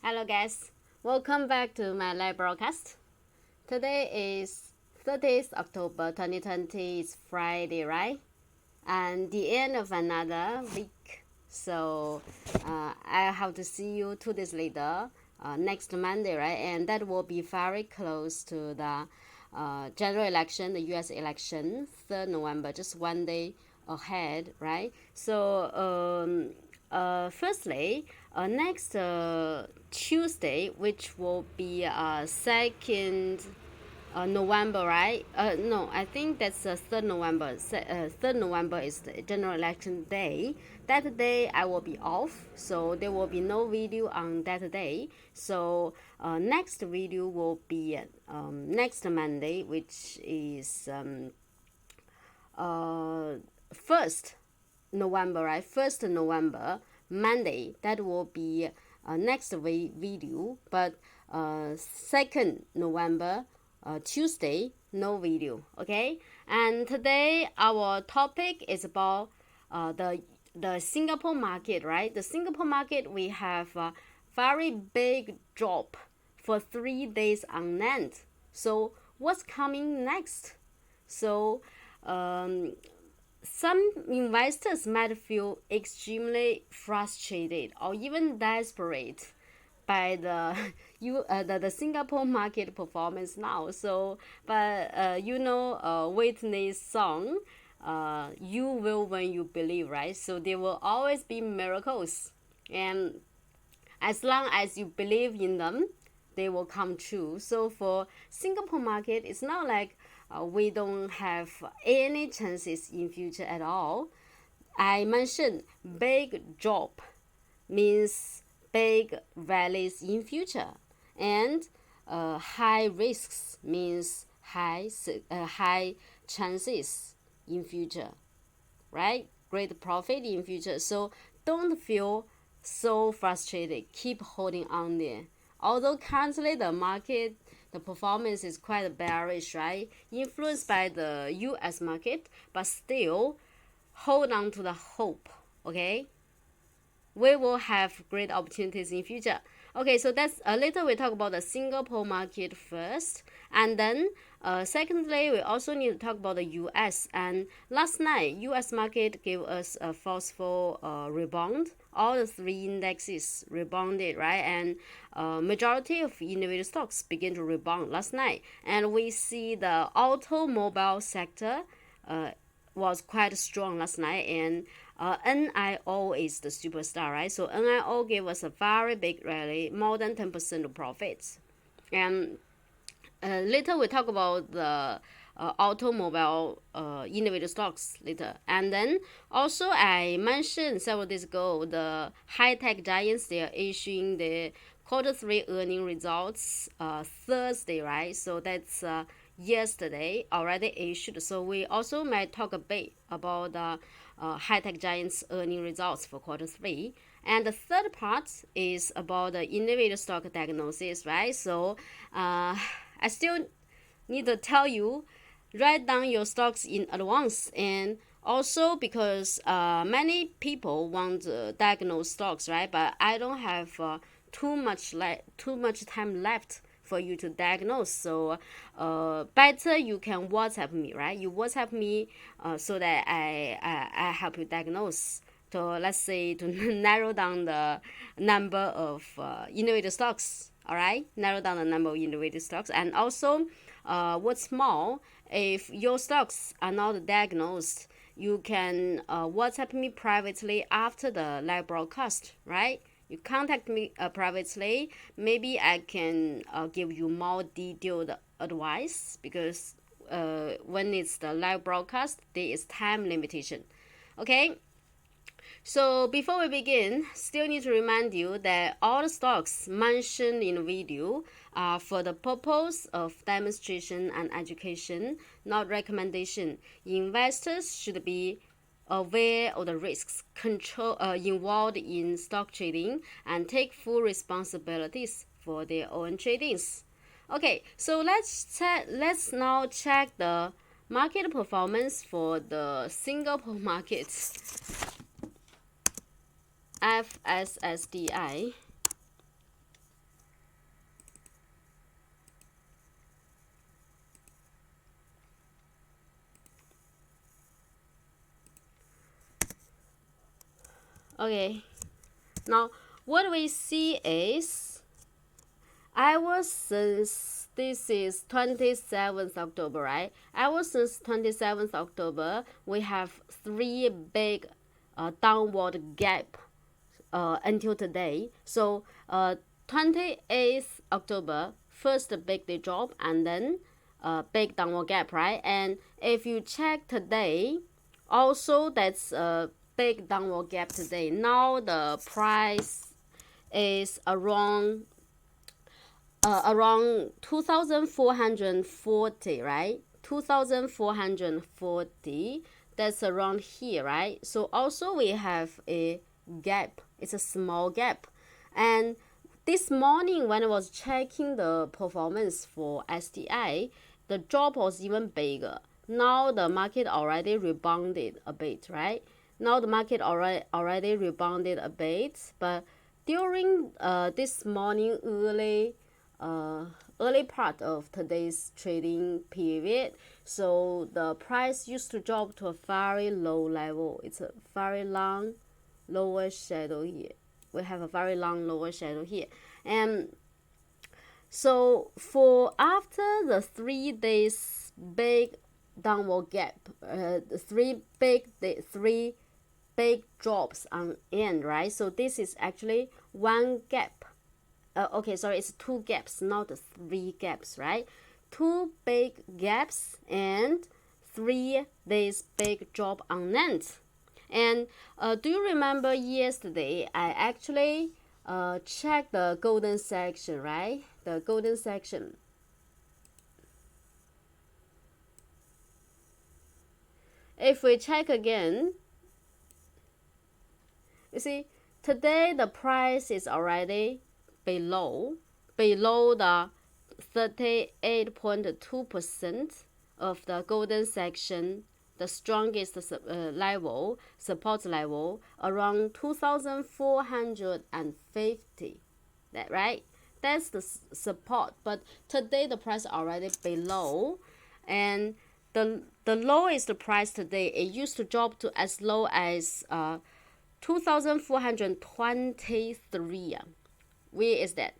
Hello guys, welcome back to my live broadcast. Today is 30th October 2020, it's Friday, right? And the end of another week. So I have to see you 2 days later, next Monday, right? And that will be very close to the general election, the US election, 3rd November, just 1 day ahead, right? So firstly, next Tuesday, which will be 2nd November, right? No, I think that's 3rd November. 3rd November is the general election day. That day I will be off, so there will be no video on that day. So next video will be next Monday, which is 1st November, right? 1st November, Monday. That will be next video. But 2nd November, Tuesday, no video. Okay. And today our topic is about the Singapore market, right? The Singapore market, we have a very big drop for 3 days on end. So what's coming next? So some investors might feel extremely frustrated or even desperate by the Singapore market performance now. So, but Whitney's song, "You Will When You Believe," right? So there will always be miracles, and as long as you believe in them, they will come true. So for Singapore market, it's not like we don't have any chances in future at all. I mentioned big drop means big valleys in future, and high risks means high chances in future, right? Great profit in future. So don't feel so frustrated. Keep holding on there. Although currently the market, the performance is quite bearish, right? Influenced by the US market, but still hold on to the hope, okay? We will have great opportunities in future. Okay, so that's a little we talk about the Singapore market first, and then secondly we also need to talk about the US. And last night US market gave us a forceful rebound. All the 3 indexes rebounded, right? And majority of individual stocks begin to rebound last night, and we see the automobile sector was quite strong last night, and NIO is the superstar, right? So NIO gave us a very big rally, more than 10% of profits. And later we talk about the automobile individual stocks later. And then also I mentioned several days ago, the high-tech giants, they are issuing the Q3 earning results Thursday, right? So that's yesterday already issued. So we also might talk a bit about the high-tech giants earning results for Q3. And the third part is about the individual stock diagnosis, right? So I still need to tell you, write down your stocks in advance. And also because many people want to diagnose stocks, right? But I don't have too much time left for you to diagnose. So better you can WhatsApp me, right? You WhatsApp me so that I help you diagnose. So let's say to narrow down the number of individual stocks. All right, narrow down the number of individual stocks. And also what's more, if your stocks are not diagnosed, you can WhatsApp me privately after the live broadcast, right? You contact me privately. Maybe I can give you more detailed advice, because when it's the live broadcast, there is time limitation. Okay. So before we begin, still need to remind you that all the stocks mentioned in the video are for the purpose of demonstration and education, not recommendation. Investors should be aware of the risks involved in stock trading and take full responsibilities for their own tradings. Okay, so let's now check the market performance for the Singapore market. FSSDI. Okay, now what we see is since this is 27th October, right? Since 27th October, we have three big downward gap until today. So 28th October, first big day drop, and then big downward gap, right? And if you check today, also that's a big downward gap today. Now the price is around 2,440, right? 2,440, that's around here, right? So also we have a gap. It's a small gap. And this morning when I was checking the performance for STI, the drop was even bigger. Now the market already rebounded a bit, right? Now the market already rebounded a bit, but during this morning early part of today's trading period, so the price used to drop to a very low level. It's a very long lower shadow here. We have a very long lower shadow here, and so for after the 3 days big downward gap, three big drops on end, right? So this is actually one gap. Okay, sorry, it's two gaps, not three gaps, right? Two big gaps and 3 days big drop on end. And do you remember yesterday I actually checked the golden section, right? The golden section. If we check again, you see, today the price is already below the 38.2% of the golden section, the strongest level, support level, around 2,450. That right? That's the support. But today the price already below, and the lowest price today, it used to drop to as low as 2,423. Where is that?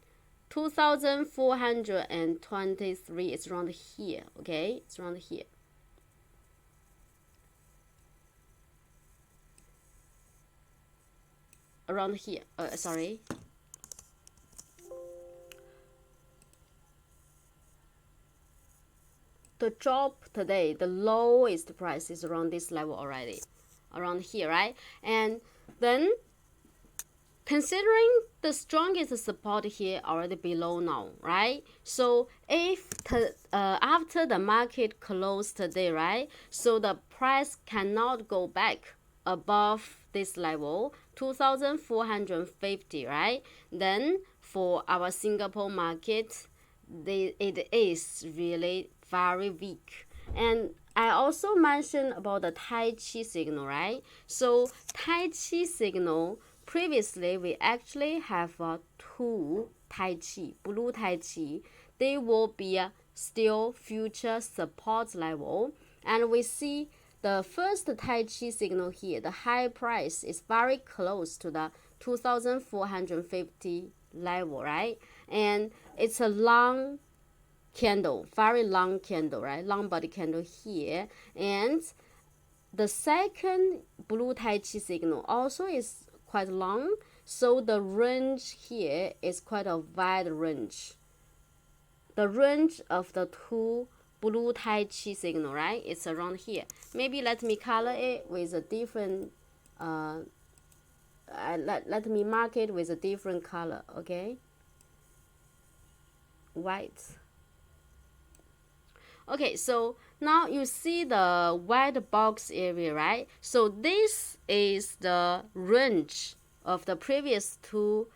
2,423 is around here. Okay, it's around here. Around here. Sorry. The drop today, the lowest price is around this level already. Around here, right? And then considering the strongest support here already below now, right? So if after the market closed today, right? So the price cannot go back above this level, 2,450, right? Then for our Singapore market, it is really very weak. And I also mentioned about the Tai Chi signal, right? So Tai Chi signal, previously we actually have two Tai Chi, blue Tai Chi. They will be still future support level. And we see the first Tai Chi signal here, the high price is very close to the 2,450 level, right? And it's a long candle, very long candle, right? Long body candle here. And the second blue Tai Chi signal also is quite long. So the range here is quite a wide range. The range of the two blue Tai Chi signal, right? It's around here. Maybe let me color it with a different, let me mark it with a different color, okay? White. Okay, so now you see the white box area, right? So this is the range of the previous two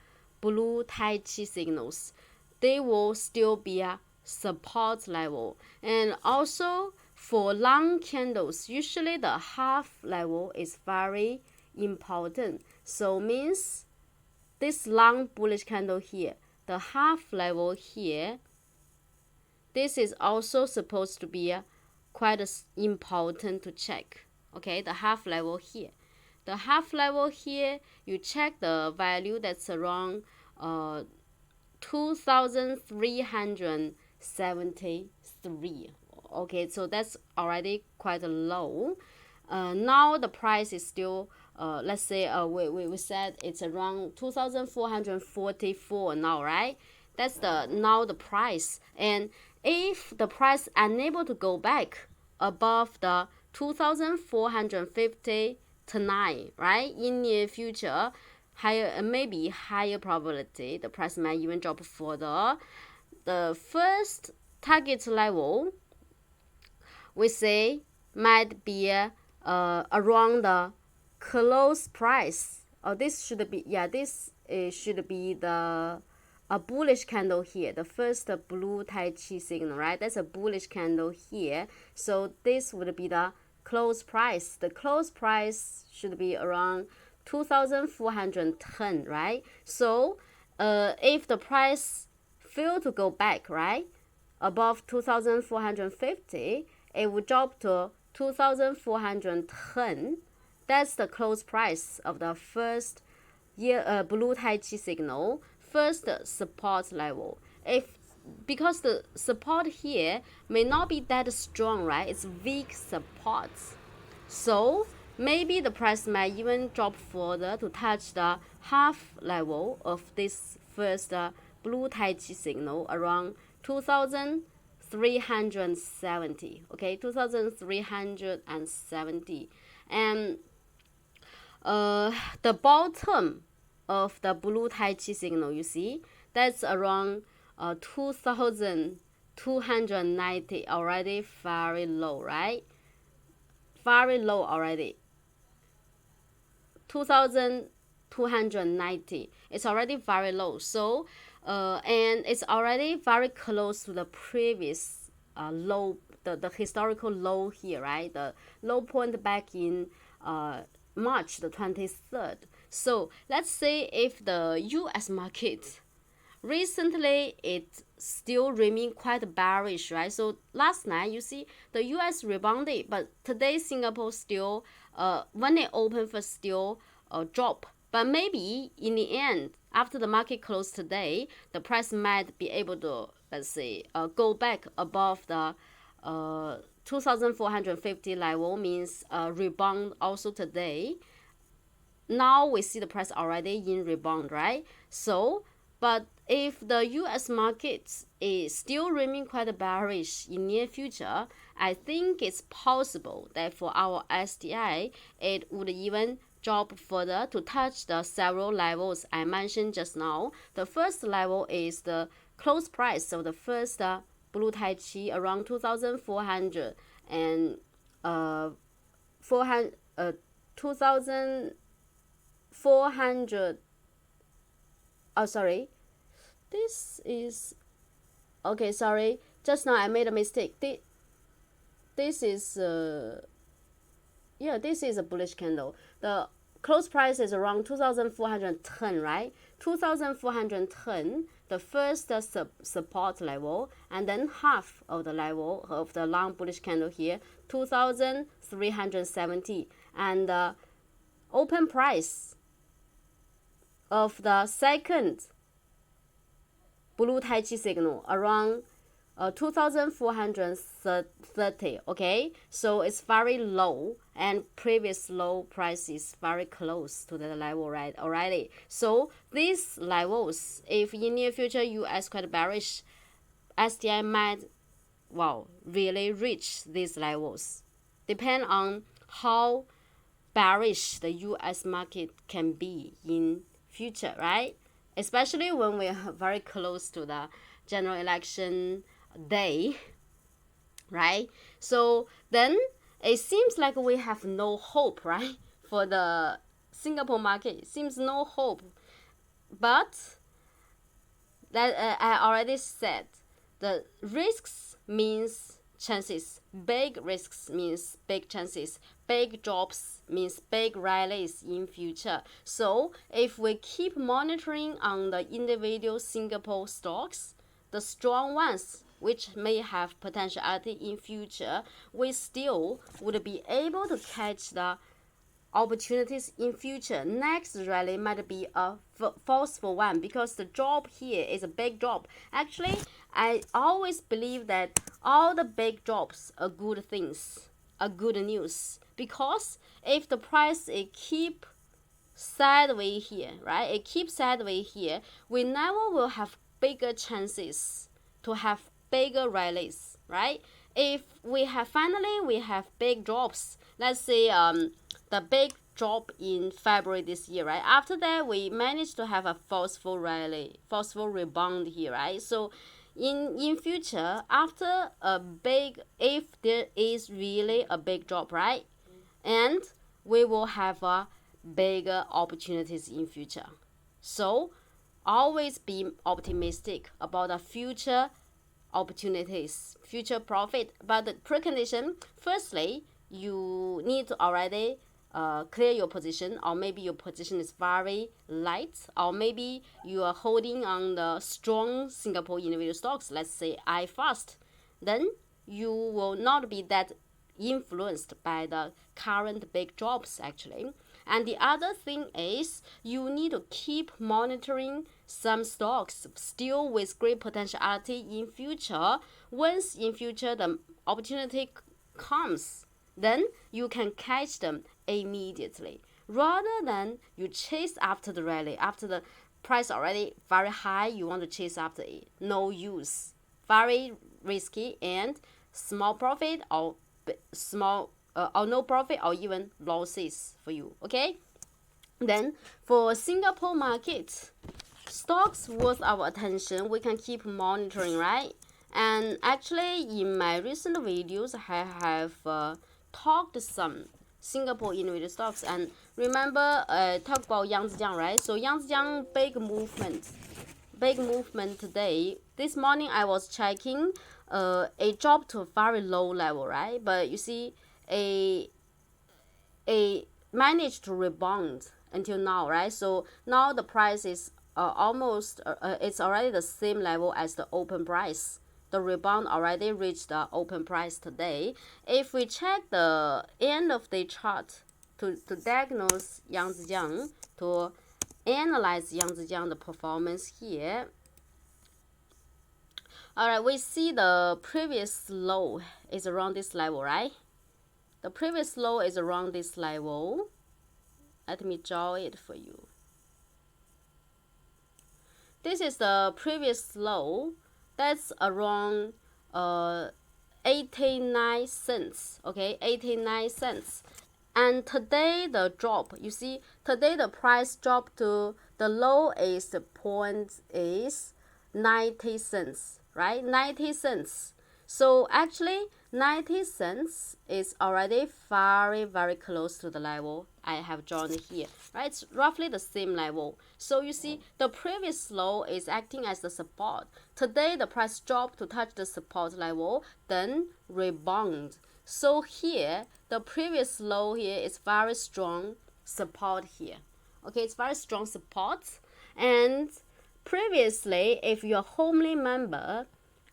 blue Tai Chi signals. They will still be a support level. And also for long candles, usually the half level is very important. So means this long bullish candle here, the half level here, this is also supposed to be quite important to check. Okay, the half level here. the half level here, you check the value that's around 2,373. Okay, so that's already quite low. Now the price is still, let's say we said it's around 2,444 now, right? That's now the price. And if the price unable to go back above the 2,450 tonight, right, in near future, higher, maybe higher probability the price might even drop further. The first target level we say might be around the close price. This should be, yeah, this should be the a bullish candle here, the first blue Tai Chi signal, right? That's a bullish candle here. So this would be the close price. The close price should be around 2,410, right? So if the price fail to go back, right, above 2,450, it would drop to 2,410. That's the close price of the first blue Tai Chi signal, first support level. Because the support here may not be that strong, right? It's weak support. So maybe the price might even drop further to touch the half level of this first blue Tai Chi signal around 2,370. Okay, 2,370. And the bottom of the blue Tai Chi signal, you see, that's around 2,290, already very low, right? Very low already. 2,290. It's already very low. So, and it's already very close to the previous low, the historical low here, right? The low point back in March the 23rd. So let's say if the US market recently it still remain quite bearish, right? So last night you see the US rebounded, but today Singapore still when it opened first still drop. But maybe in the end, after the market closed today, the price might be able to, let's say, go back above the 2,450 level, means rebound also today. Now we see the price already in rebound, right? So, but if the US market is still remain quite bearish in near future, I think it's possible that for our SDI, it would even drop further to touch the several levels I mentioned just now. The first level is the close price of the first blue Tai Chi around 2,400 and 2,400. Oh, sorry. This is okay. Sorry, just now I made a mistake. This is yeah, this is a bullish candle. The close price is around 2,410, right? 2,410, the first support level, and then half of the level of the long bullish candle here, 2,370, and the open price of the second blue Tai Chi signal around 2,430. Okay, so it's very low, and previous low price is very close to the level, right, already. So these levels, if in near future US quite bearish, SDI might, wow, really reach these levels. Depend on how bearish the US market can be in future, right? Especially when we are very close to the general election day, right? So then it seems like we have no hope, right? For the Singapore market, it seems no hope. But that I already said, the risks means chances. Big risks means big chances. Big drops means big rallies in future. So if we keep monitoring on the individual Singapore stocks, the strong ones which may have potentiality in future, we still would be able to catch the opportunities in future. Next rally might be a forceful one because the drop here is a big drop. Actually, I always believe that all the big drops are good things, are good news, because if the price keep sideways here, right? It keeps sideways here. We never will have bigger chances to have bigger rallies, right? If we have big drops, let's say the big drop in February this year, right? After that, we managed to have a forceful rally, forceful rebound here, right? So in future, after a big, if there is really a big drop, right? And we will have bigger opportunities in future. So always be optimistic about the future opportunities, future profit. But the precondition, firstly, you need to already clear your position, or maybe your position is very light, or maybe you are holding on the strong Singapore individual stocks, let's say iFast. Then you will not be that influenced by the current big drops actually. And the other thing is you need to keep monitoring some stocks still with great potentiality in future. Once in future the opportunity comes, then you can catch them immediately, rather than you chase after the rally after the price already very high. You want to chase after it, no use, very risky, and small profit or small or no profit or even losses for you. Okay, then for Singapore market, stocks worth our attention, we can keep monitoring, right? And actually in my recent videos I have talked some Singapore individual stocks, and remember talk about Yangzijiang, right? So Yangzijiang big movement today. This morning I was checking a drop to a very low level, right? But you see a managed to rebound until now, right? So now the price is almost it's already the same level as the open price. The rebound already reached the open price today. If we check the end of the chart to diagnose Yangzijiang, to analyze Yangzijiang the performance here. Alright, we see the previous low is around this level, right? The previous low is around this level. Let me draw it for you. This is the previous low. That's around 89 cents. Okay, 89 cents. And today the drop, you see, today the price dropped to the low is the point is 90 cents, right? 90 cents. So actually 90 cents is already very close to the level I have drawn here, right? It's roughly the same level. So you see the previous low is acting as the support. Today the price dropped to touch the support level, then rebound. So here the previous low here is very strong support here. Okay, it's very strong support. And previously, if you're a homely member,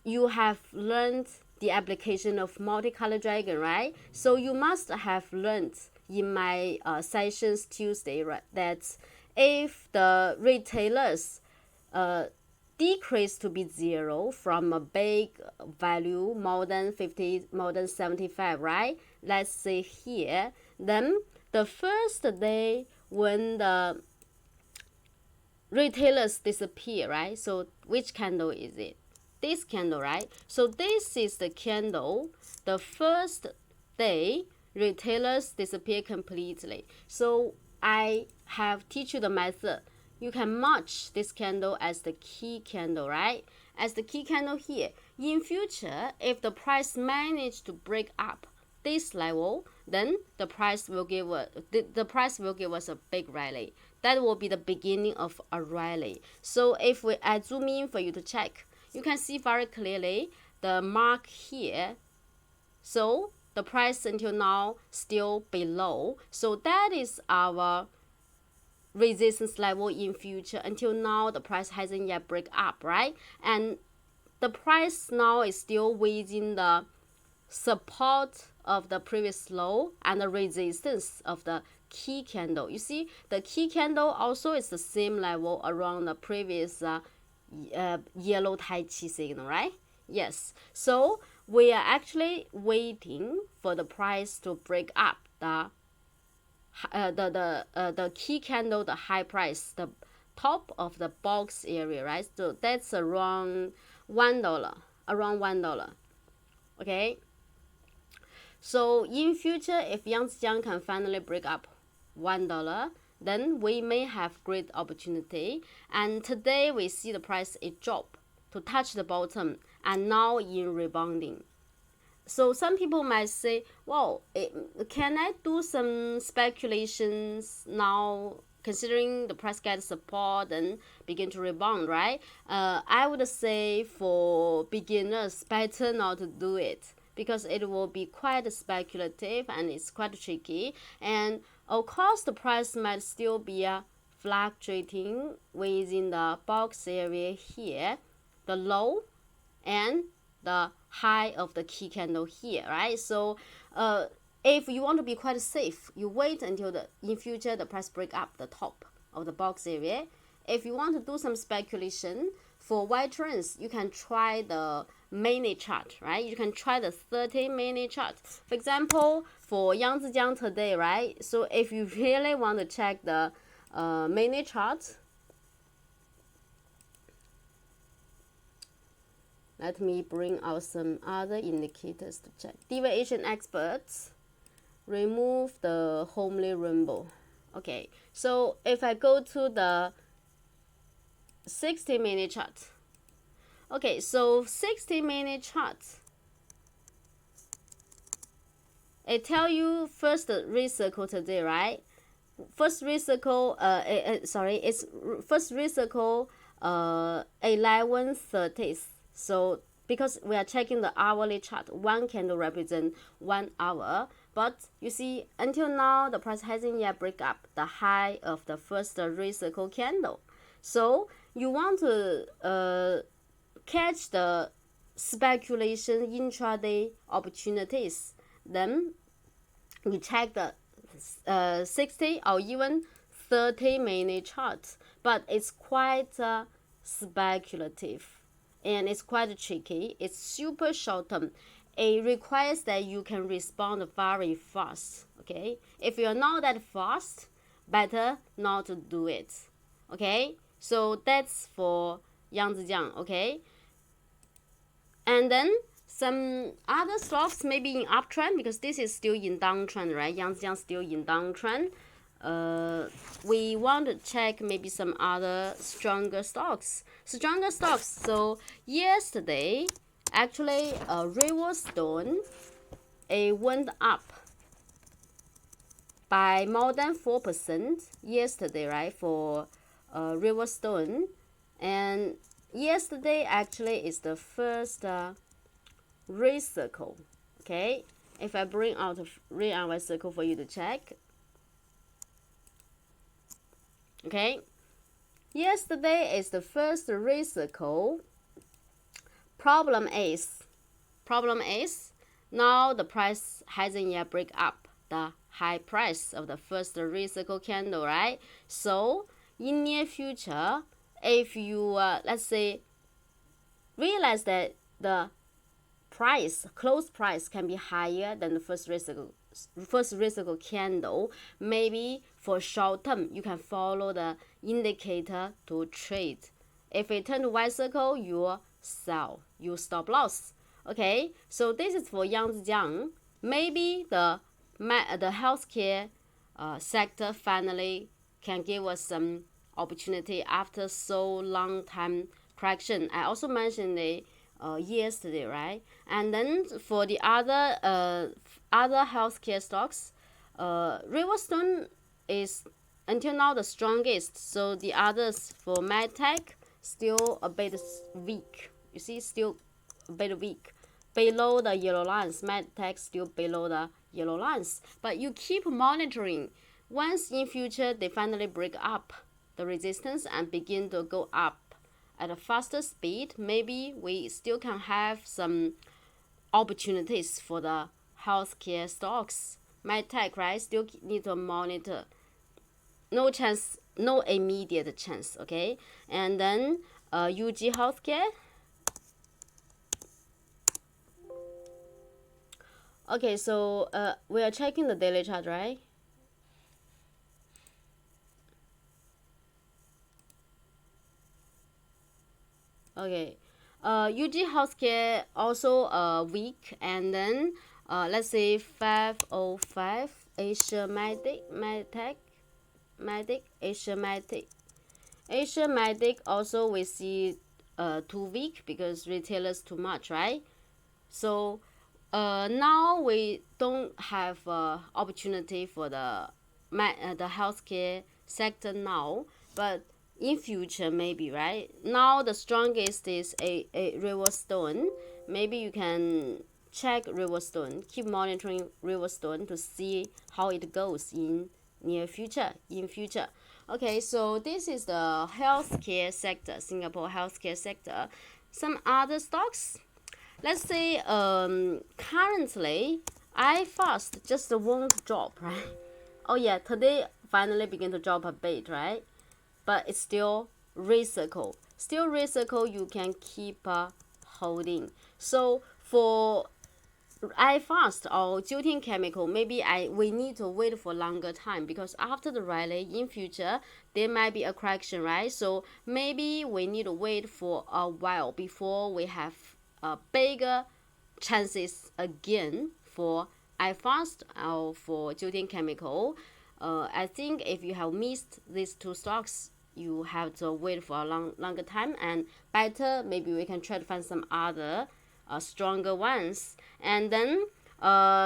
you have learned the application of multicolor dragon, right? So you must have learned in my sessions Tuesday, right, that if the retailers decrease to be 0 from a big value more than 50, more than 75, right? Let's say here, then the first day when the retailers disappear, right? So which candle is it? This candle, right? So this is the candle. The first day retailers disappear completely. So I have teach you the method. You can match this candle as the key candle, right? As the key candle here. In future, if the price manage to break up this level, then the price will give us a big rally. That will be the beginning of a rally. So if I zoom in for you to check, you can see very clearly the mark here. So the price until now still below. So that is our resistance level in future. Until now the price hasn't yet break up, right? And the price now is still within the support of the previous low and the resistance of the key candle. You see, the key candle also is the same level around the previous yellow Tai Chi signal, right? Yes. So we are actually waiting for the price to break up the key candle, the high price, the top of the box area, right? So that's around $1, around $1. Okay. So in future, if Yangtze can finally break up $1, then we may have great opportunity. And today we see the price it drop to touch the bottom and now in rebounding. So some people might say, well, can I do some speculations now, considering the price gets support and begin to rebound, right? I would say for beginners, better not to do it, because it will be quite speculative and it's quite tricky. And of course, the price might still be fluctuating within the box area here, the low and the high of the key candle here, right? So if you want to be quite safe, you wait until in future the price break up the top of the box area. If you want to do some speculation for white trends, you can try the minute chart, right? You can try the 30-minute chart. For example, for Yangtze today, right? So if you really want to check the minute chart, let me bring out some other indicators to check. Deviation experts, remove the homely rainbow. Okay, so if I go to the 60-minute chart. Okay, so 60-minute chart, it tell you first recircle today, right? First recircle, it's first recircle 11:30. So because we are checking the hourly chart, one candle represent 1 hour. But you see, until now, the price hasn't yet break up the high of the first recircle candle. So you want to catch the speculation intraday opportunities. Then you check the 60 or even 30-minute chart. But it's quite speculative. And it's quite tricky. It's super short term. It requires that you can respond very fast. Okay, if you're not that fast, better not to do it. Okay, so that's for Yangtze. Okay, and then some other stocks maybe in uptrend, because this is still in downtrend, right? Yangtze still in downtrend. We want to check maybe some other stronger stocks. So yesterday, actually, Riverstone, it went up by more than 4% yesterday, right? For Riverstone, and yesterday actually is the first recircle. Okay, if I bring out a re-unwind circle for you to check. Okay, yesterday is the first recircle. Problem is now the price hasn't yet break up the high price of the first recircle candle, right? So in near future, if you let's say realize that the close price can be higher than the first recircle candle, maybe for short term you can follow the indicator to trade. If it turn to white circle, you sell, you stop loss. Okay, so this is for Yangtze. Maybe the healthcare sector finally can give us some opportunity after so long time correction. I also mentioned it yesterday, right? And then for the other healthcare stocks, Riverstone is until now the strongest. So the others for medtech still a bit weak. You see, still a bit weak, below the yellow lines. Medtech still below the yellow lines. But you keep monitoring. Once in future they finally break up the resistance and begin to go up at a faster speed, maybe we still can have some opportunities for the healthcare stocks. MedTech, right? Still need to monitor. No chance, no immediate chance, okay? And then UG Healthcare. Okay, so we are checking the daily chart, right? Okay. UG Healthcare also weak, and then let's say 505 Asia Asia Medic also we see too weak because retailers too much, right? So now we don't have opportunity for the healthcare sector now, but in future maybe, right? Now the strongest is a Riverstone. Maybe you can check Riverstone, keep monitoring Riverstone to see how it goes in future. Okay, so this is the healthcare sector, Singapore healthcare sector. Some other stocks, let's say currently iFast just won't drop, right? Oh yeah, today finally begin to drop a bit, right? But it's still recycle. Still recycle, you can keep holding. So for iFast or Jiutian Chemical, maybe we need to wait for longer time because after the rally in future there might be a correction, right? So maybe we need to wait for a while before we have bigger chances again for iFast or for Jiutian Chemical. I think if you have missed these two stocks, you have to wait for a longer time, and better maybe we can try to find some other stronger ones. And then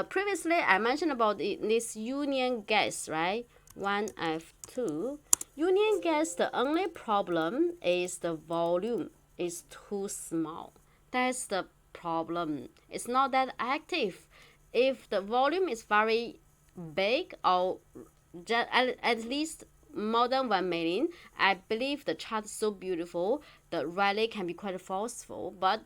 previously I mentioned about this Union Gas, right? 1F2 Union Gas, the only problem is the volume is too small. That's the problem. It's not that active. If the volume is very big or just at least more than 1 million, I believe the chart is so beautiful, the rally can be quite forceful, but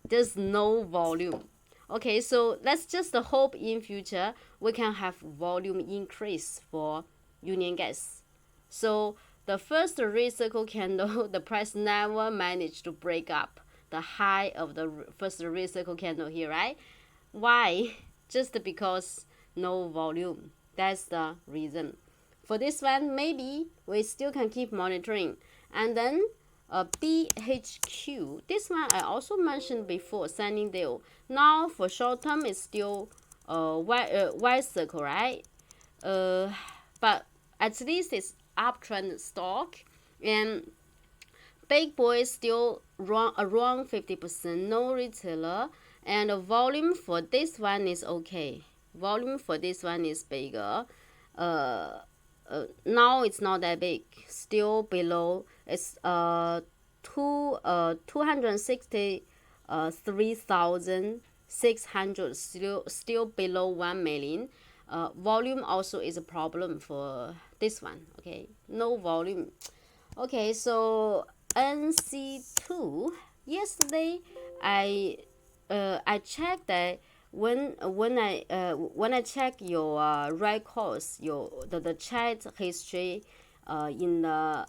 there's no volume. Okay, so let's just hope in future we can have volume increase for Union Gas. So the first recycle candle, the price never managed to break up the high of the first recycle candle here, right? Why? Just because no volume. That's the reason. For this one, maybe we still can keep monitoring. And then BHQ. This one I also mentioned before, Sunningdale. Now for short term, it's still white circle, right? But at least it's uptrend stock, and big boys still around 50%, no retailer, and the volume for this one is okay. Volume for this one is bigger. Now it's not that big, still below. It's 263,600, still below 1 million. Volume also is a problem for this one. Okay, no volume. Okay, so NC2. Yesterday I checked that when I check your records, the chat history in my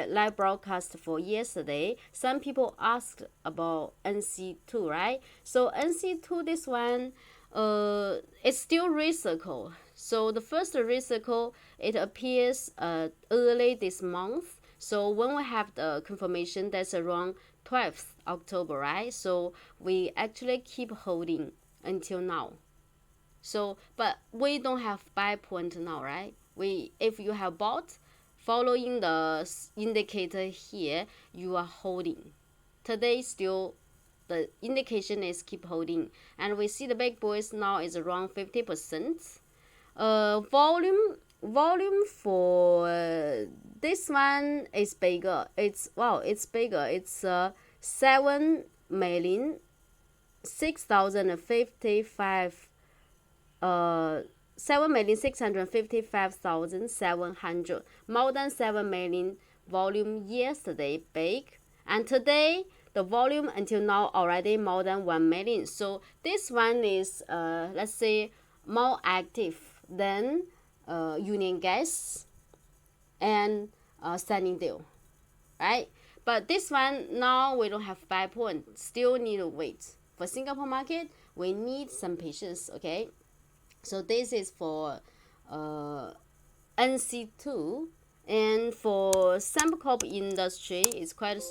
live broadcast for yesterday, some people asked about NC2, right? So NC2, this one it's still recycle. So the first recycle, it appears early this month. So when we have the confirmation, that's around 12th October, right? So we actually keep holding until now. So, but we don't have buy point now, right? If you have bought, following the indicator here, you are holding. Today still, the indication is keep holding, and we see the big boys now is around 50%. Volume for this one is bigger. It's bigger. It's 7,655 7,655,700, more than 7 million volume yesterday big, and today the volume until now already more than 1 million. So this one is let's say more active than Union Gas and Standing Deal, right? But this one now we don't have buy point, still need to wait. For Singapore market, we need some patience, okay? So this is for NC2, and for Sembcorp industry, it's quite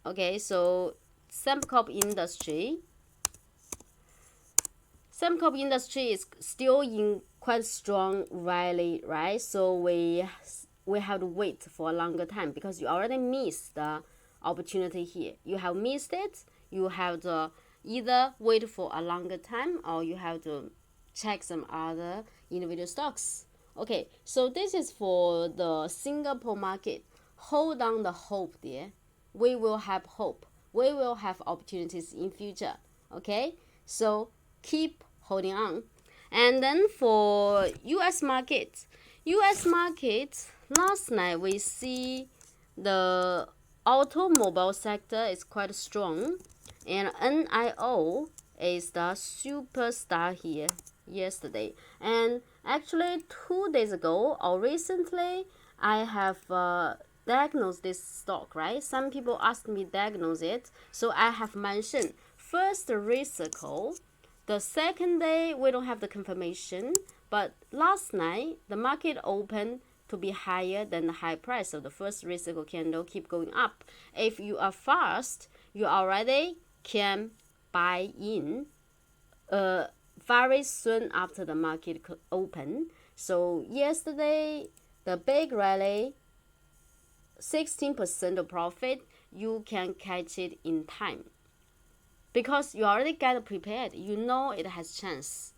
okay. So Sembcorp industry is still in quite strong rally, right? So we have to wait for a longer time because you already missed the opportunity here. You have missed it. You have to either wait for a longer time or you have to check some other individual stocks. Okay, so this is for the Singapore market. Hold on the hope there. We will have hope. We will have opportunities in future. Okay, so keep holding on. And then for US market, last night we see the automobile sector is quite strong, and NIO is the superstar here yesterday. And actually 2 days ago or recently, I have diagnosed this stock, right? Some people asked me diagnose it, so I have mentioned first risical. The second day we don't have the confirmation, but last night the market opened to be higher than the high price of the first risical candle, keep going up. If you are fast, you already can buy in very soon after the market open. So yesterday the big rally, 16% of profit, you can catch it in time because you already get prepared. You know it has chance,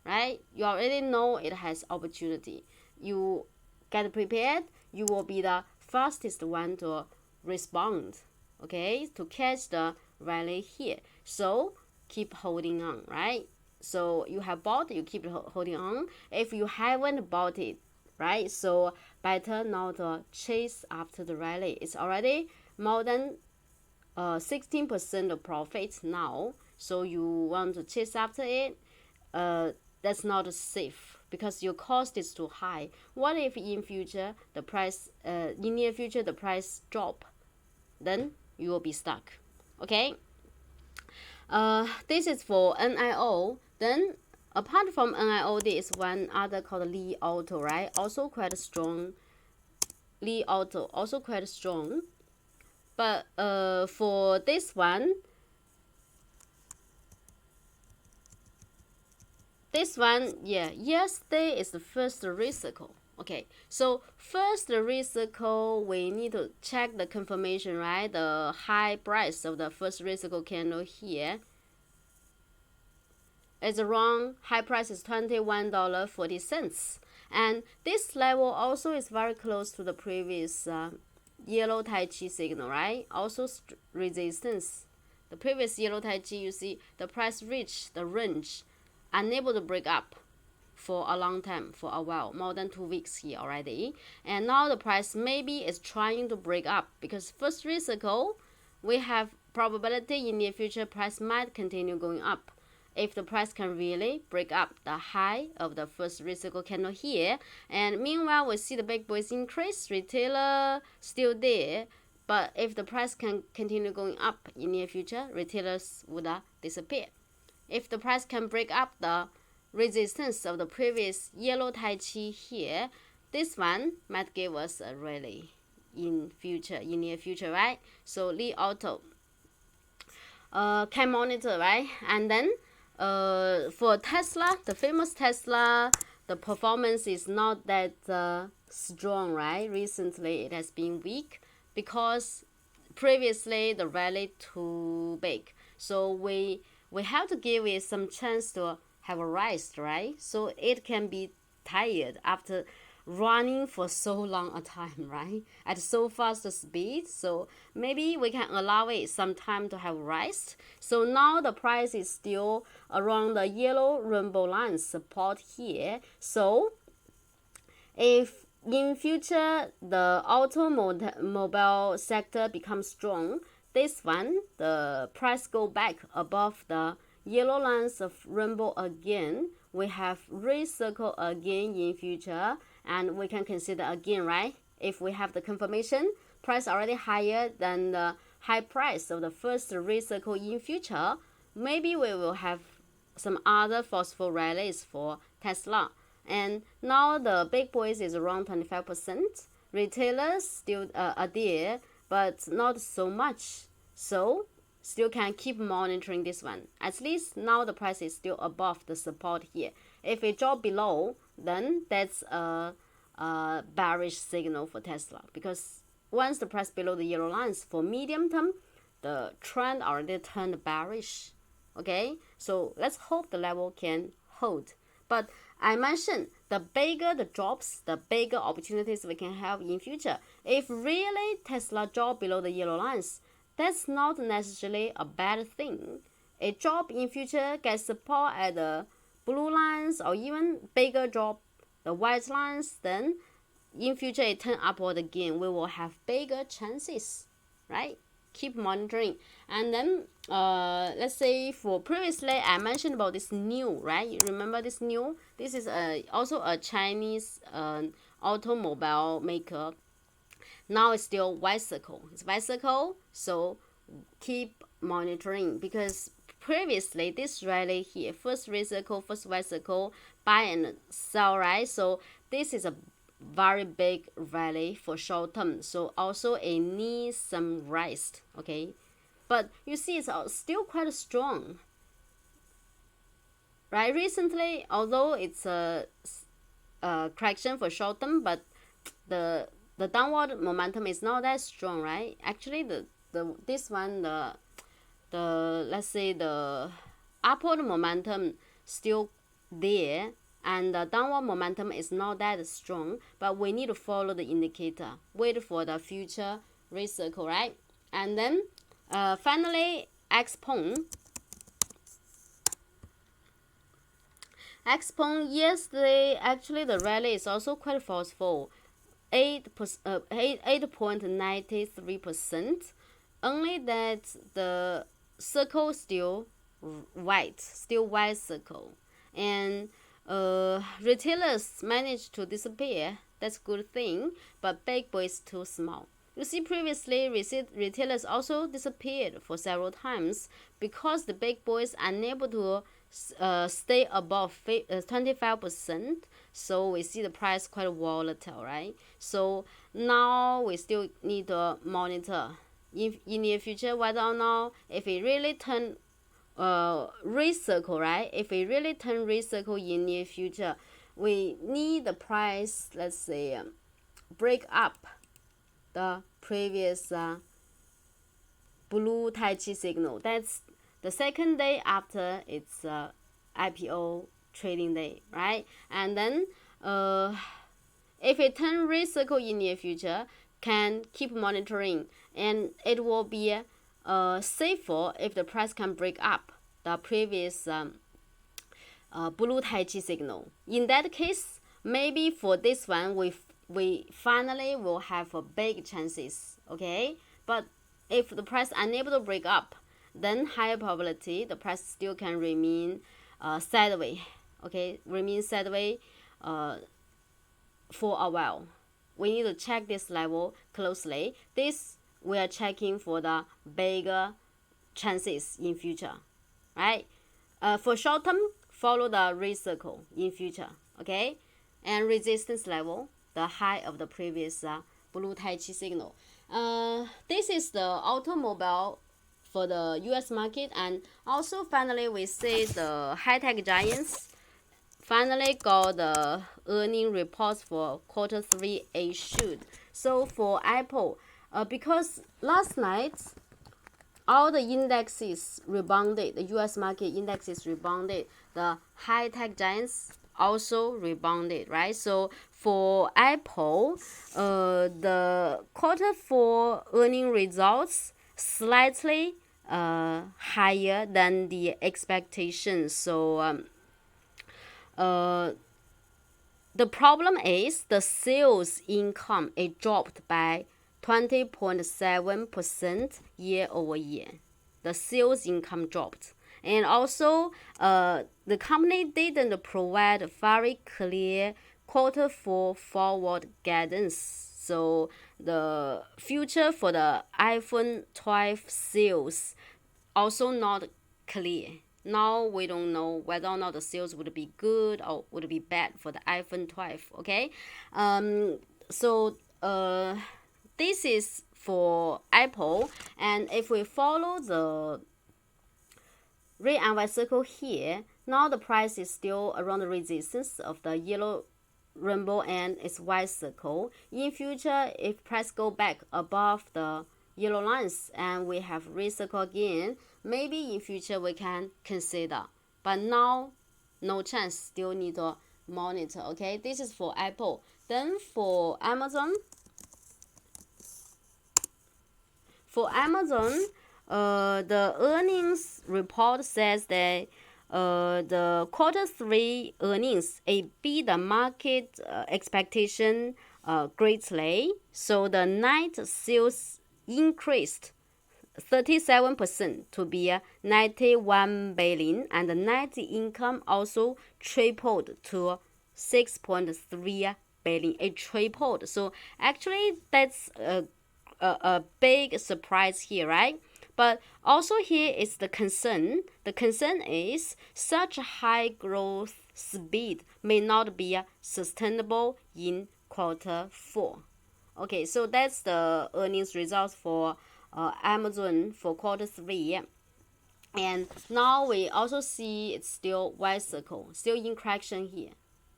right? You already know it has opportunity. You get prepared, you will be the fastest one to respond, okay, to catch the rally here. So keep holding on, right? So you have bought, you keep holding on. If you haven't bought it, right, so better not to chase after the rally. It's already more than 16% of profits now, so you want to chase after it, that's not safe because your cost is too high. What if in future the price in near future the price drop? Then you will be stuck, okay? This is for NIO. Then apart from NIO, there is one other called Li Auto, right? Also quite strong. Li Auto also quite strong. But for this one, yeah, yesterday is the first risical. Okay, so first risical, we need to check the confirmation, right? The high price of the first risical candle here is around, high price is $21.40. And this level also is very close to the previous yellow Tai Chi signal, right? Also resistance. The previous yellow Tai Chi, you see the price reached the range, unable to break up for a long time, for a while, more than 2 weeks here already. And now the price maybe is trying to break up because first risical, we have probability in the future price might continue going up. If the price can really break up the high of the first risical candle here, and meanwhile we see the big boys increase, retailer still there, but if the price can continue going up in near future, retailers would disappear. If the price can break up the resistance of the previous yellow Tai Chi here, this one might give us a rally in near future, right? So Li Auto can monitor, right? And then for Tesla, the famous Tesla, the performance is not that strong, right? Recently it has been weak because previously the rally too big. So we have to give it some chance to have a rise, right? So it can be tired after running for so long a time, right? At so fast a speed. So maybe we can allow it some time to have rise. So now the price is still around the yellow rainbow line support here. So if in future the automobile sector becomes strong, this one, the price go back above the yellow lines of rainbow again. We have red circle again in future, and we can consider again, right? If we have the confirmation, price already higher than the high price of the first red circle in future, maybe we will have some other forceful rallies for Tesla. And now the big boys is around 25%. Retailers still are there, but not so much. So still can keep monitoring this one. At least now the price is still above the support here. If it drop below, then that's a bearish signal for Tesla, because once the price below the yellow lines for medium term, the trend already turned bearish. Okay, so let's hope the level can hold. But I mentioned the bigger the drops, the bigger opportunities we can have in future. If really Tesla drop below the yellow lines, that's not necessarily a bad thing. A drop in future gets support at the blue lines, or even bigger drop, the white lines, then in future it turn upward again, we will have bigger chances, right? Keep monitoring. And then let's say for previously I mentioned about this new, right? You remember this new? This is also a Chinese automobile maker. Now it's still white circle. It's white circle, so keep monitoring, because previously this rally here, first red circle, first white circle, buy and sell, right? So this is a very big rally for short term, so also it needs some rest. Okay, but you see it's still quite strong, right? Recently, although it's a correction for short term, but the downward momentum is not that strong, right? Actually the this one, the let's say the upward momentum still there, and the downward momentum is not that strong, but we need to follow the indicator, wait for the future red circle, right? And then finally Xpeng, yesterday actually the rally is also quite forceful, 8.93%, only that the circle still white circle, and retailers managed to disappear. That's good thing, but big boy is too small. You see, previously retailers also disappeared for several times because the big boys are unable to stay above 25%. So we see the price quite volatile, right? So now we still need to monitor in near future whether or not if it really turn red circle, right? If it really turn red circle in near future, we need the price, let's say, break up the previous blue Tai Chi signal. That's the second day after its IPO trading day, right? And then if it turn red circle in near future, can keep monitoring, and it will be safer if the price can break up the previous blue Tai Chi signal. In that case, maybe for this one, we finally will have a big chances, okay? But if the price unable to break up, then higher probability the price still can remain sideways, okay? Remain sideways for a while. We need to check this level closely. This we are checking for the bigger chances in future, right? For short term, follow the red circle in future, okay? And resistance level, the high of the previous blue Tai Chi signal. This is the automobile for the US market, and also finally we see the high-tech giants finally got the earning reports for Q3 issued. So for Apple, because last night all the indexes rebounded, the US market indexes rebounded, the high-tech giants also rebounded, right? So for Apple, the Q4 earning results slightly higher than the expectations. So the problem is the sales income, it dropped by 20.7% year over year. The sales income dropped, And also, the company didn't provide very clear Q4 forward guidance. So the future for the iPhone 12 sales also not clear. Now we don't know whether or not the sales would be good or would be bad for the iPhone 12. Okay, so this is for Apple, and if we follow the red and white circle here, now the price is still around the resistance of the yellow rainbow and its white circle. In future, if price go back above the yellow lines and we have red circle again, maybe in future we can consider. But now, no chance, still need to monitor. Okay, this is for Apple. Then for Amazon, the earnings report says that the Q3 earnings beat the market expectation greatly. So the net sales increased 37% to be 91 billion, and the net income also tripled to 6.3 billion. It tripled. So actually, that's a big surprise here, right? But also here is the concern. The concern is such high growth speed may not be sustainable in Q4. Okay, so that's the earnings results for Amazon for Q3. And now we also see it's still white circle, still in correction here,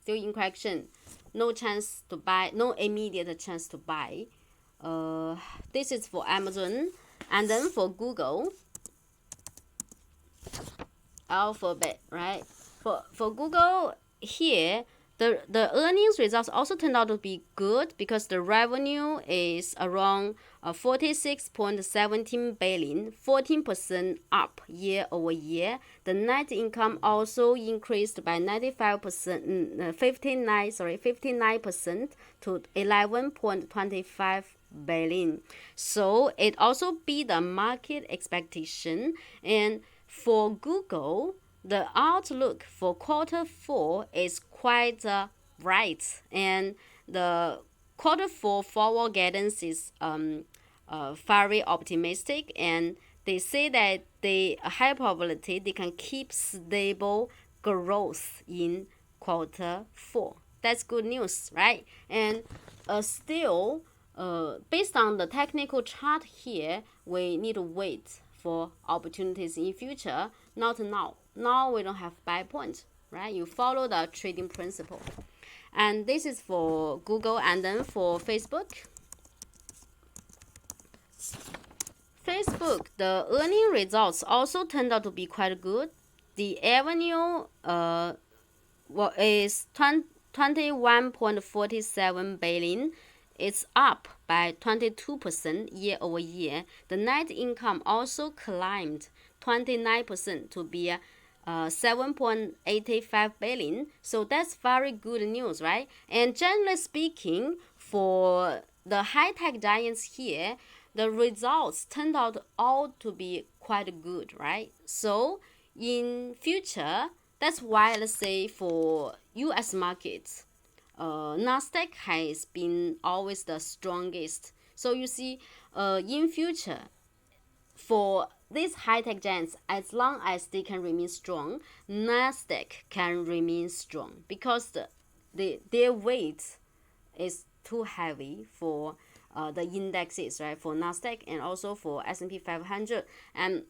still in correction. No chance to buy, no immediate chance to buy. This is for Amazon. And then for Google, Alphabet, right? For Google here, the earnings results also turned out to be good because the revenue is around 46.17 billion, 14% up year over year. The net income also increased by 59% to 11.25 billion. So it also beat the market expectation. And for Google, the outlook for Q4 is quite bright, and the Q4 forward guidance is very optimistic, and they say that the high probability they can keep stable growth in Q4. That's good news, right? And still, based on the technical chart here, we need to wait for opportunities in future, not now. Now we don't have buy point, right? You follow the trading principle. And this is for Google. And then for Facebook, the earning results also turned out to be quite good. The revenue is 21.47 billion. It's up by 22% year over year. The net income also climbed 29% to be 7.85 billion. So that's very good news, right? And generally speaking, for the high-tech giants here, the results turned out all to be quite good, right? So in future, that's why, let's say, for US markets, Nasdaq has been always the strongest. So you see, in future, for these high-tech giants, as long as they can remain strong, Nasdaq can remain strong because their weight is too heavy for the indexes, right? For Nasdaq and also for S&P 500. And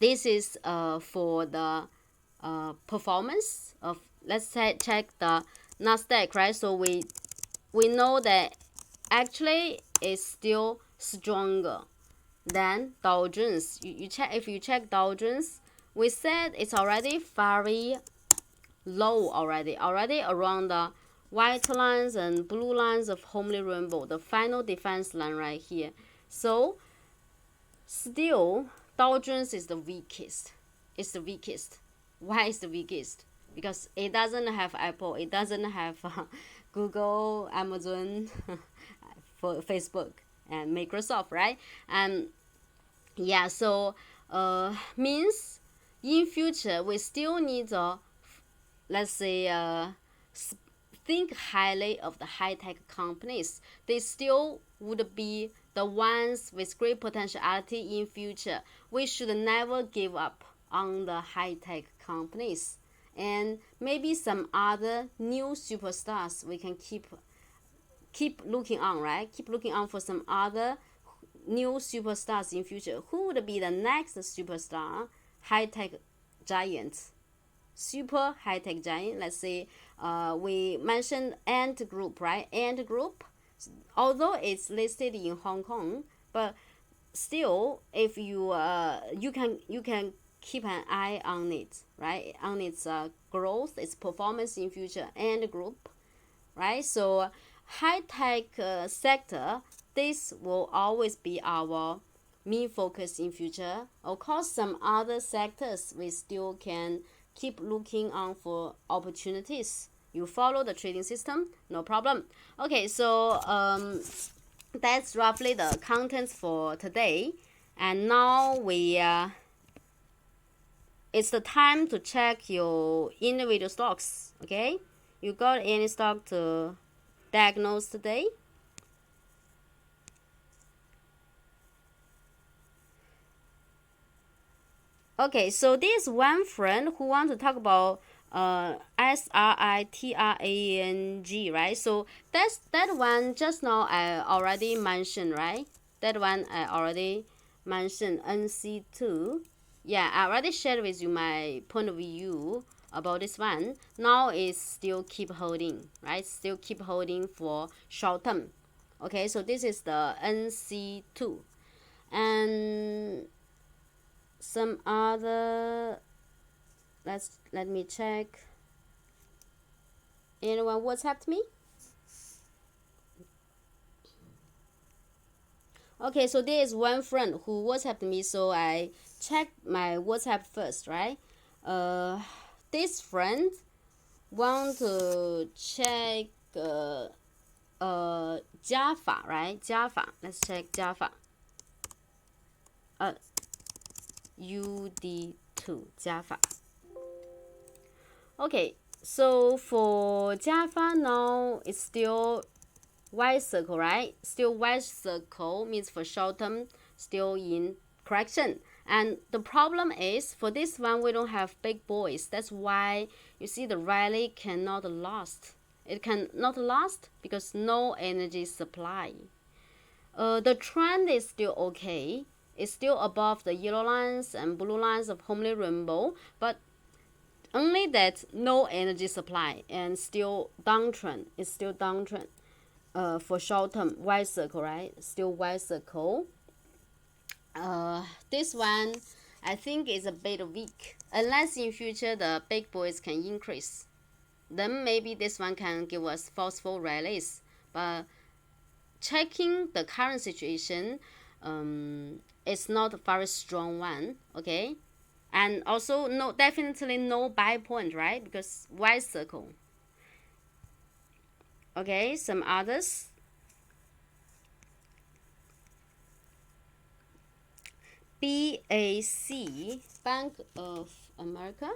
this is for the performance of, let's say, check the Nasdaq, right? So we know that actually it's still stronger than Dow Jones. If you check Dow Jones, we said it's already very low already around the white lines and blue lines of homely rainbow, the final defense line right here. So still Dow Jones is the weakest. It's the weakest. Why is the weakest? Because it doesn't have Apple, it doesn't have Google, Amazon, for Facebook and Microsoft, right? And yeah, so means in future we still need to, let's say, think highly of the high-tech companies. They still would be the ones with great potentiality in future. We should never give up on the high-tech companies, and maybe some other new superstars we can keep looking on, right? Keep looking on for some other new superstars in future. Who would be the next superstar high-tech giant? Super high-tech giant. Let's say we mentioned Ant Group, right? Ant Group, although it's listed in Hong Kong, but still, if you you can keep an eye on it, right? On its growth, its performance in future. Ant Group, right? So high-tech sector, this will always be our main focus in future. Of course, some other sectors we still can keep looking on for opportunities. You follow the trading system, no problem. Okay, so that's roughly the contents for today. And now it's the time to check your individual stocks. Okay, you got any stock to diagnose today? Okay, so this one friend who want to talk about SRITRANG, right? So that's that one just now I already mentioned, right? That one I already mentioned, NC2. Yeah, I already shared with you my point of view about this one. Now it's still keep holding, right? Still keep holding for short term. Okay, so this is the NC2. And some other, let me check. Anyone WhatsApped me? Okay, so there is one friend who WhatsApped me, so I checked my WhatsApp first, right? This friend want to check Java, right? Java. Let's check Java. UD2 Java. Okay, so for Java now it's still white circle, right? Still white circle means for short term, still in correction. And the problem is for this one we don't have big boys. That's why you see the rally cannot last. It cannot last because no energy supply. The trend is still okay. It's still above the yellow lines and blue lines of Homely Rainbow, but only that no energy supply and still downtrend. It's still downtrend. For short term, white circle, right? Still white circle. This one I think is a bit weak. Unless in future the big boys can increase, then maybe this one can give us forceful rallies. But checking the current situation, it's not a very strong one. Okay, and also no, definitely no buy point, right? Because white circle. Okay, some others. BAC, Bank of America.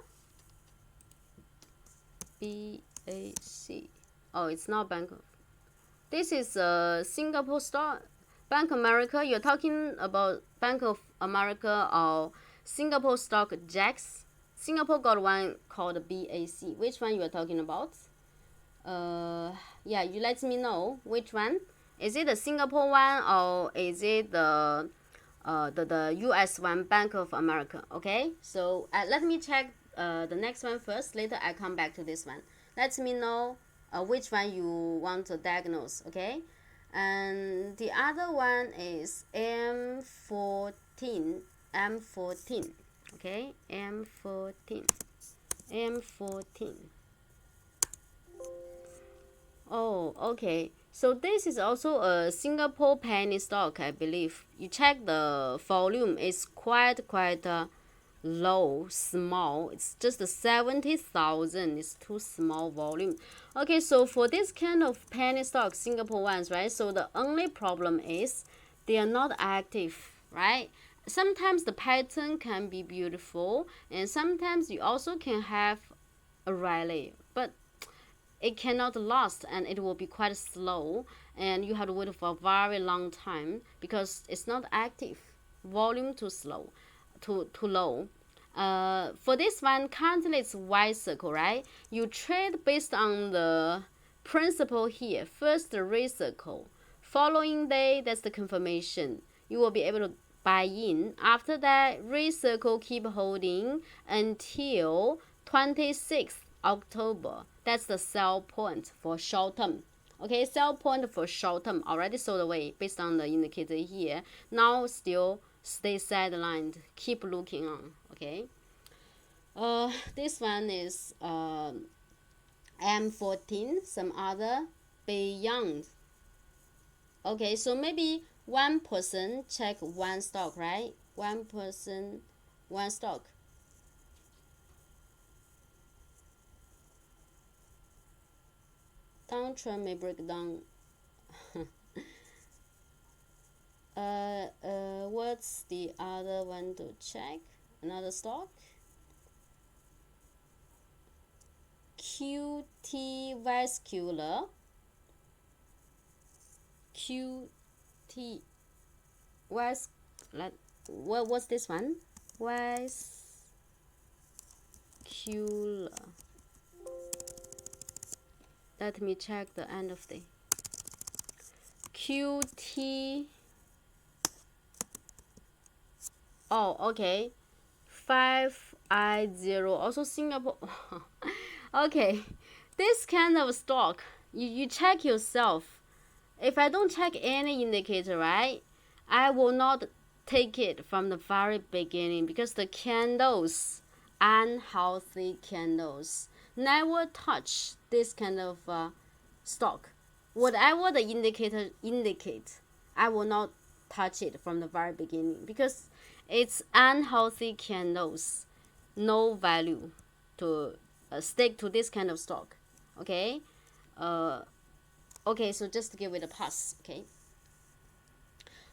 BAC. Oh, it's not Bank of. This is a Singapore stock. Bank America. You're talking about Bank of America or Singapore stock JAX. Singapore got one called BAC. Which one you are talking about? Yeah, you let me know which one. Is it the Singapore one or is it the US one, Bank of America? Okay, so let me check the next one first. Later I come back to this one. Let me know which one you want to diagnose. Okay, and the other one is M14. M14. Okay, M14. M14. Oh, okay. So this is also a Singapore penny stock, I believe. You check the volume, it's quite low, small. It's just 70,000. It's too small volume. Okay, so for this kind of penny stock, Singapore ones, right? So the only problem is they are not active, right? sometimes the pattern can be beautiful, and sometimes you also can have a rally, but it cannot last and it will be quite slow, and you have to wait for a very long time because it's not active, volume too slow, too low. For this one, currently it's Y circle, right? You trade based on the principle here. First, the red circle. Following day, that's the confirmation. You will be able to buy in. After that, red circle keep holding until 26th October. That's the sell point for short term. Okay, sell point for short term already sold away based on the indicator here. Now still stay sidelined. Keep looking on. Okay. This one is M14. Some other beyond. Okay, so maybe one person check one stock, right? One person, one stock. Downtrend may break down. What's the other one to check? Another stock. QT Vascular. QT Vas. What's this one? Vascular. Let me check the end of the QT. Oh, okay. 5I0, also Singapore. Okay, this kind of stock, you check yourself. If I don't check any indicator, right, I will not take it from the very beginning because the candles, unhealthy candles, never touch this kind of stock. Whatever the indicator indicate, I will not touch it from the very beginning because it's unhealthy candles, no value to stick to this kind of stock. Okay, okay, so just give it a pass.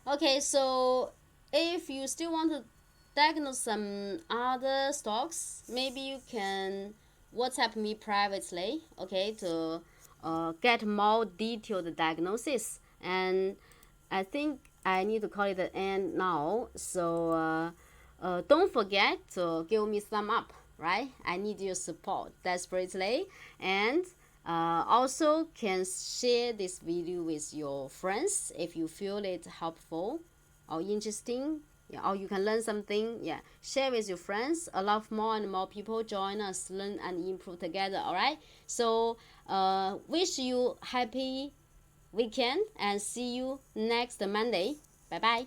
Okay, so if you still want to diagnose some other stocks, maybe you can WhatsApp me privately, okay, to get more detailed diagnosis. And I think I need to call it the end now. So don't forget to give me thumb up, right? I need your support desperately. And also can share this video with your friends if you feel it helpful or interesting. Yeah, or you can learn something. Yeah, share with your friends. Allow more and more people join us, learn and improve together. All right. So wish you happy weekend and see you next Monday. Bye bye.